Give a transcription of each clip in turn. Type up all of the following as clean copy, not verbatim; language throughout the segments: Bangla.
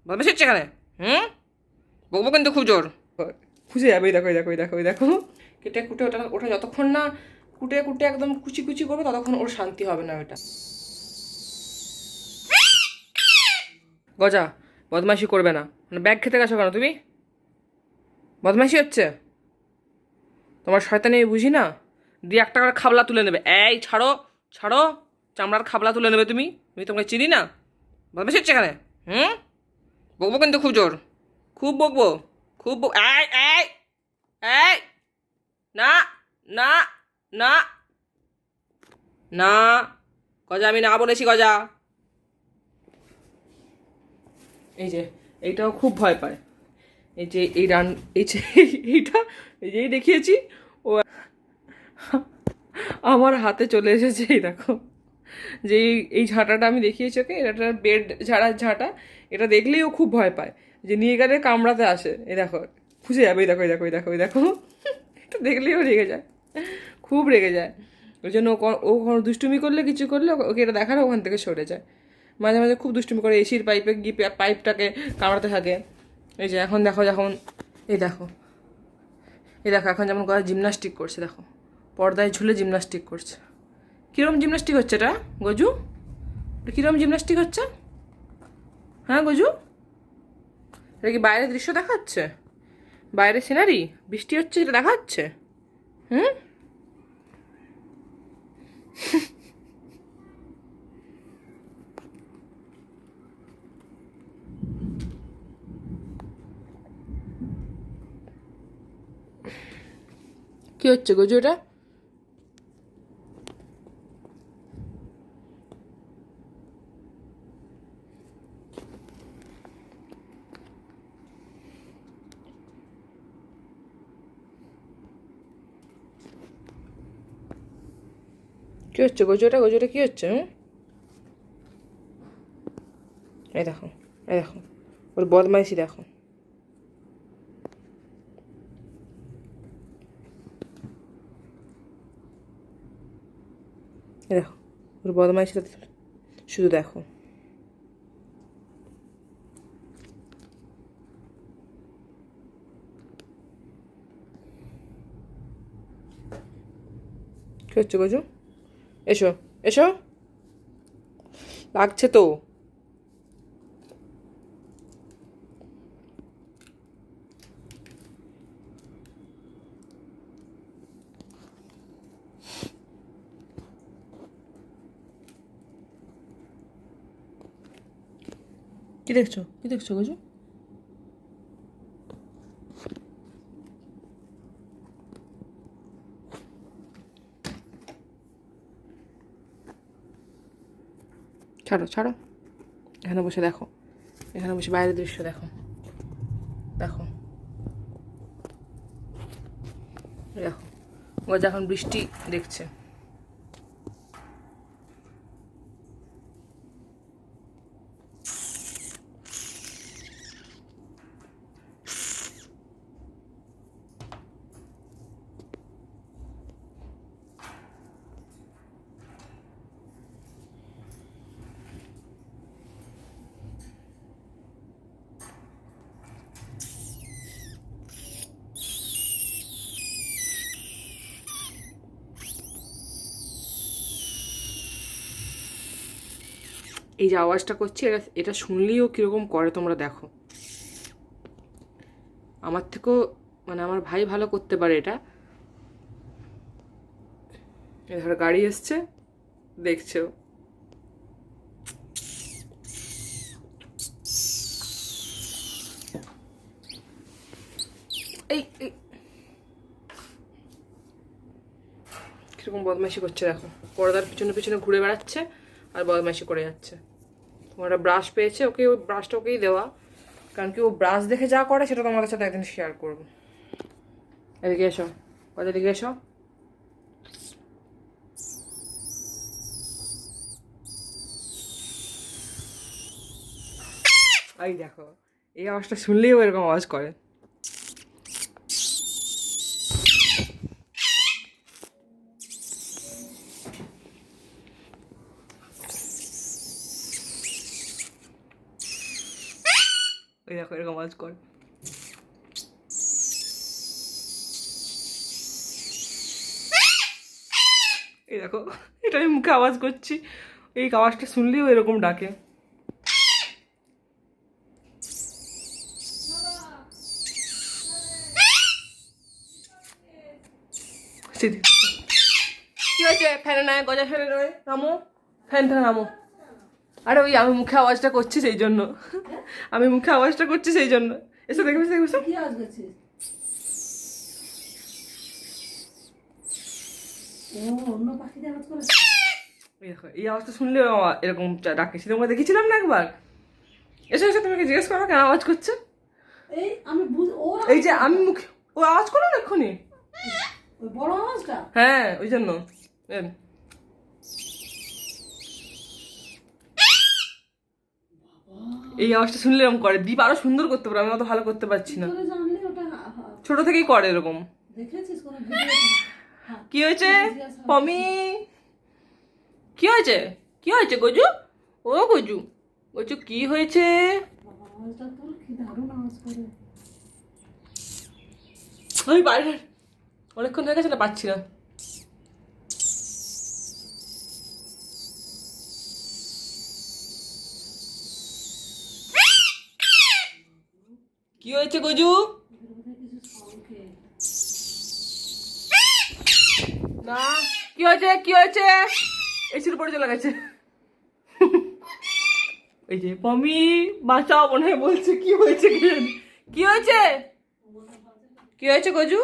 বদমাইশি হচ্ছে এখানে। বকবো কিন্তু খুব জোর। খুঁজে যাবে, দেখো দেখো দেখো দেখো, কেটে কুটে ওটা ওটা যতক্ষণ না কুটে কুটে একদম কুচি কুচি করবে ততক্ষণ ওর শান্তি হবে না ওটা। গজা, বদমাইশি করবে না। মানে ব্যাগ খেতে গেছো কেন তুমি? বদমাইশি হচ্ছে তোমার, শয়তানি বুঝি না। দিয়ে একটা করে খাবলা তুলে নেবে। এই ছাড়ো, ছাড়ো, চামড়ার খাবলা তুলে নেবে তুমি। আমি তোমাকে চিনি না। বদমাইশি হচ্ছে এখানে। বকবো কিন্তু খুব জোর, খুব বকবো, খুব এই এই এই, না না না না, গজা আমি না বলেছি গজা। এই যে এইটাও খুব ভয় পায়। এই যে এই রান, এই যে এইটা, এই যেই দেখিয়েছি ও আমার হাতে চলে এসেছে। এই দেখো, যে এই ঝাঁটাটা আমি দেখিয়েছি ওকে, এটা বেড ঝাড়ার ঝাঁটা, এটা দেখলেই ও খুব ভয় পায়, যে নিয়ে গেলে কামড়াতে আসে। এই দেখো, খুঁজে যাবে, এই দেখো এই দেখো এই দেখো এই দেখো, এটা দেখলেই ও রেগে যায়, খুব রেগে যায়। ওই জন্য ও কোনো দুষ্টুমি করলে কিছু করলে ওকে এটা দেখালে ওখান থেকে সরে যায়। মাঝে মাঝে খুব দুষ্টুমি করে, এসির পাইপে গিয়ে পাইপটাকে কামড়াতে থাকে। এই যে এখন দেখো, যখন এই দেখো, এই দেখো এখন যেমন গলায় জিমনাস্টিক করছে, দেখো পর্দায় ঝুলে জিমনাস্টিক করছে। কীরকম জিমনাস্টিক হচ্ছে এটা গজু? কীরকম জিমনাস্টিক হচ্ছে? হ্যাঁ গজু, এটা কি বাইরের দৃশ্য দেখাচ্ছে? বাইরের সিনারি, বৃষ্টি হচ্ছে, এটা দেখাচ্ছে? হুম, কি হচ্ছে গজু এটা? কি হচ্ছে গজুটা? গজুটা কি হচ্ছে? এই দেখো, এই দেখো, ওর বদমাইশি দেখো। এই দেখো, ওর বদমাইশিটা শুধু দেখো। কি হচ্ছে গজু? এসো, এসো, লাগছে তো। কি দেখছো? কি দেখছো গজু? ছাড়ো ছাড়ো, এখানে বসে দেখো, এখানে বসে বাইরের দৃশ্য দেখো, দেখো দেখো, ও যখন বৃষ্টি দেখছে। এই যে আওয়াজটা করছে, এটা এটা শুনলেও কীরকম করে তোমরা দেখো। আমার থেকেও মানে আমার ভাই ভালো করতে পারে এটা। এবার গাড়ি এসছে, দেখছো? এই এই কীরকম বদমাইশি করছে দেখো, পর্দার পিছনে পিছনে ঘুরে বেড়াচ্ছে আর বদমাইশি করে যাচ্ছে। তোমার একটা ব্রাশ পেয়েছে, ওকে ওই ব্রাশটা ওকেই দেওয়া, কারণ কি ও ব্রাশ দেখে যা করে সেটা তোমাদের সাথে একদিন শেয়ার করবো। এদিকে এসো, কথা এদিকে এসো। এই দেখো, এই আওয়াজটা শুনলেই ও এরকম আওয়াজ করে। দেখো এরকম আওয়াজ করে। এই দেখো, এটা আমি মুখে আওয়াজ করছি, এই আওয়াজটা শুনলেও এরকম ডাকে। কি হয়েছে? ফ্যানে নয়, গজা ফ্যানে নয়, নামো, ফ্যান থেকে নামো। আরে ওই আমি মুখে আওয়াজটা করছি সেই জন্য, আমি মুখে আওয়াজটা করছি সেই জন্য। এসে দেখবে, দেখবে কি আওয়াজ করছিস? ও অন্য পাখিদের আওয়াজ করে। এই দেখো, এই আওয়াজটা শুনলে এরকম ডাকে। সেরকম দেখেছিলাম না একবার। এসে এসে তুমি জিজ্ঞেস করো কেন আওয়াজ করছে। এই আমি এই যে আমি মুখে ও আওয়াজ করলো না এক্ষুনি, ওই বড় আওয়াজটা। হ্যাঁ ওই জন্য। এই আওয়াজটা শুনলে এরকম করে। দীপ আরো সুন্দর করতে পারে, আমি অত ভালো করতে পারছি না। ছোট থেকেই করে এরকম। দেখেছিস কোন কি হয়েছে পমি? কি হয়েছে? কি হয়েছে গজু? ও গজু, গজু কি হয়েছে? আওয়াজটা তো কি দারুণ আওয়াজ করে। ওই বাইরে অনেকক্ষণ হয়ে গেছে না, পাচ্ছি না। কি হয়েছে গজু? না, কি হয়েছে? কি হয়েছে? এসির উপরে চলে গেছে। এই যে পমি বাঁচাও মনে হয় বলছে। কি হয়েছে? কি হয়েছে? কি হয়েছে গজু?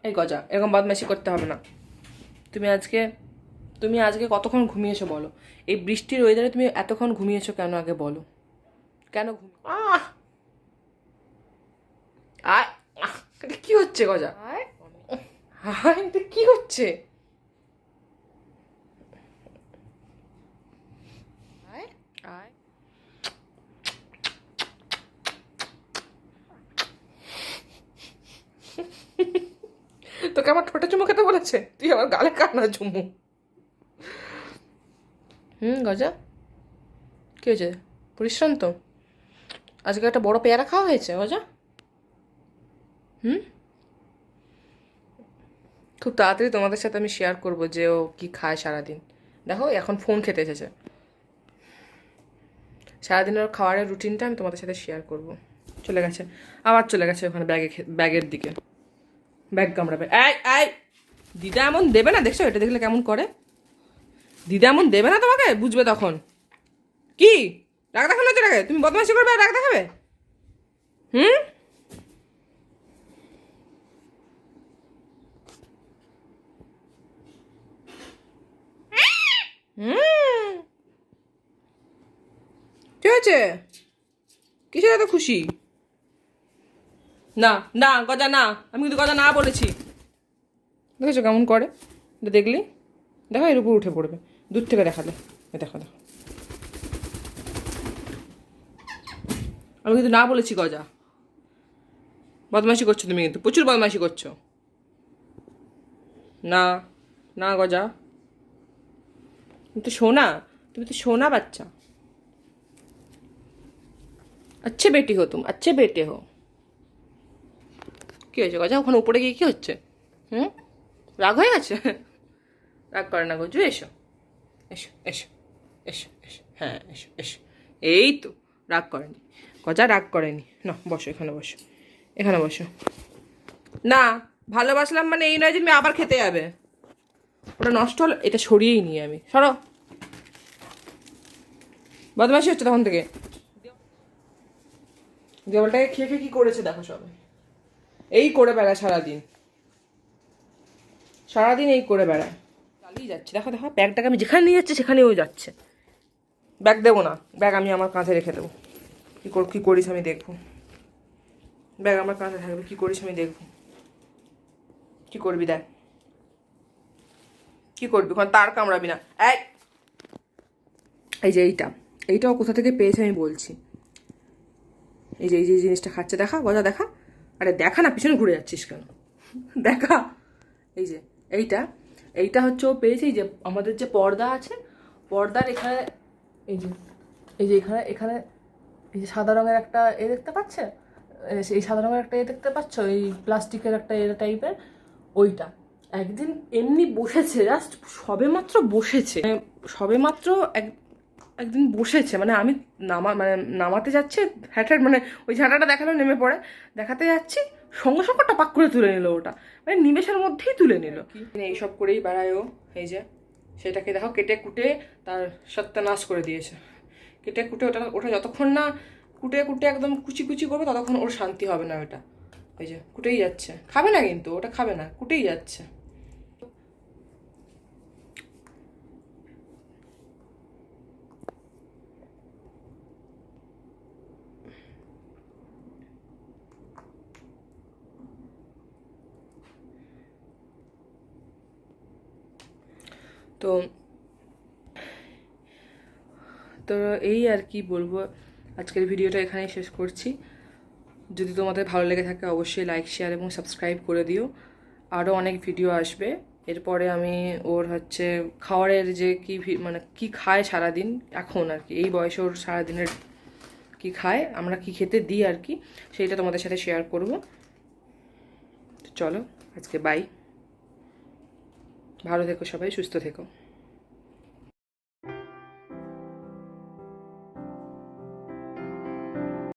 এই গজা, এরকম বদমাইশি করতে হবে না। তুমি আজকে কতক্ষণ ঘুমিয়েছো বলো? এই বৃষ্টির ওয়েদারে তুমি এতক্ষণ ঘুমিয়েছো কেন আগে বলো? কেন এটা কি হচ্ছে গজা? এটা কি হচ্ছে? তোকে আমার ঠোঁটে চুমু খেতে বলেছে? তুই আমার গালে কান্না চুমু। গজা কি হয়েছে? পরিশ্রান্ত? আজকে একটা বড় পেয়ারা খাওয়া হয়েছে গজা? খুব তাড়াতাড়ি তোমাদের সাথে আমি শেয়ার করবো যে ও কি খায় সারাদিন। দেখো এখন ফোন খেতে এসেছে। সারাদিনের খাবারের রুটিনটা আমি তোমাদের সাথে শেয়ার করবো। চলে গেছে, আবার চলে গেছে ওখানে ব্যাগের দিকে। ব্যাগ কামড়াবে। এই দিদা এমন দেবে না, দেখছো? এটা দেখলে কেমন করে। দিদা এমন দেবে না তোমাকে, বুঝবে তখন। কি রাগ দেখানো হচ্ছে? রাগে তুমি বদমাইশি করবে আর রাগ দেখাবে? ঠিক আছে, কিসের এত খুশি? না না গজা না, আমি কিন্তু গজা না বলেছি। দেখেছো কেমন করে? এটা দেখলি, দেখো এর উপর উঠে পড়বে দূর থেকে দেখালে। দেখো দেখো, আমি কিন্তু না বলেছি গজা। বদমাইশি করছো তুমি, কিন্তু প্রচুর বদমাইশি করছো। না না গজা, তুমি তো সোনা, তুমি তো সোনা বাচ্চা। अच्छे बेटी हो तुम, अच्छे बेटे हो। কি হয়েছে গজা? ওখানে উপরে গিয়ে কি হচ্ছে? রাগ হয়ে গেছে? রাগ করে না গজু, এসো এসো এসো এসো এসো, হ্যাঁ এসো এসো। এই তো রাগ করেনি গজা, রাগ করেনি। না বসো, এখানে বসো, এখানে বসো। না ভালোবাসলাম মানে এই নয় যে তুমি আবার খেতে যাবে। ওটা নষ্ট হলো, এটা সরিয়েই নিই আমি। সরো, বদমাইশি হচ্ছে তখন থেকে। দেওয়ালটাকে খেয়ে খেয়ে কি করেছে দেখো সবাই। এই করে বেড়ায় সারাদিন, সারাদিন এই করে বেড়ায়, চালিয়ে যাচ্ছে। দেখো দেখো, ব্যাগটাকে আমি যেখানে নিয়ে যাচ্ছি সেখানেও যাচ্ছে। ব্যাগ দেবো না, ব্যাগ আমি আমার কাঁধে রেখে দেবো। কী করিস আমি দেখবো। ব্যাগ আমার কাঁধে থাকবে, কী করিস আমি দেখবো। কী করবি দেখ, কী করবি? ওখানে তার কামড়াবি না। এই যে এইটাও কোথা থেকে পেয়েছে আমি বলছি। এই যে জিনিসটা খাচ্ছে, দেখা গজা দেখা। আরে দেখা না, পিছনে ঘুরে যাচ্ছিস কেন? দেখা, এই যে এইটা হচ্ছে ও পেয়েছে। এই যে আমাদের যে পর্দা আছে, পর্দার এখানে এই যে এই যে এখানে এখানে এই যে সাদা রঙের একটা দেখতে পাচ্ছে, এই সাদা রঙের একটা দেখতে পাচ্ছ, এই প্লাস্টিকের একটা টাইপের, ওইটা একদিন এমনি বসেছে, জাস্ট সবেমাত্র বসেছে, সবেমাত্র একদিন বসেছে, মানে আমি নামাতে যাচ্ছে হ্যাটার, মানে ওই ঝাঁটাটা দেখালো, নেমে পড়ে, দেখাতে যাচ্ছি সঙ্গে সঙ্গে টাপাক করে তুলে নিল ওটা, মানে নিমেষের মধ্যেই তুলে নিল। এইসব করেই বেড়ায় ও। এই যে সেটাকে দেখো কেটে কুটে তার সত্যানাশ করে দিয়েছে। কেটে কুটে ওটা ওটা যতক্ষণ না কুটে কুটে একদম কুচি কুচি করবে ততক্ষণ ওর শান্তি হবে না। ওটা ওই যে কুটেই যাচ্ছে, খাবে না কিন্তু ওটা, খাবে না, কুটেই যাচ্ছে। তো তো এই আর কি বলবো, আজকের ভিডিওটা এখানেই শেষ করছি। যদি তোমাদের ভালো লেগে থাকে অবশ্যই লাইক, শেয়ার এবং সাবস্ক্রাইব করে দিও। আরও অনেক ভিডিও আসবে এরপরে। আমি ওর হচ্ছে খাওয়ারের যে কি মানে কি খায় সারাদিন, এখন আর কি এই বয়সে ওর সারাদিনের কি খায়, আমরা কি খেতে দিই আর কি, সেইটা তোমাদের সাথে শেয়ার করব। চলো আজকে বাই, ভালো থেকো সবাই, সুস্থ থেকো।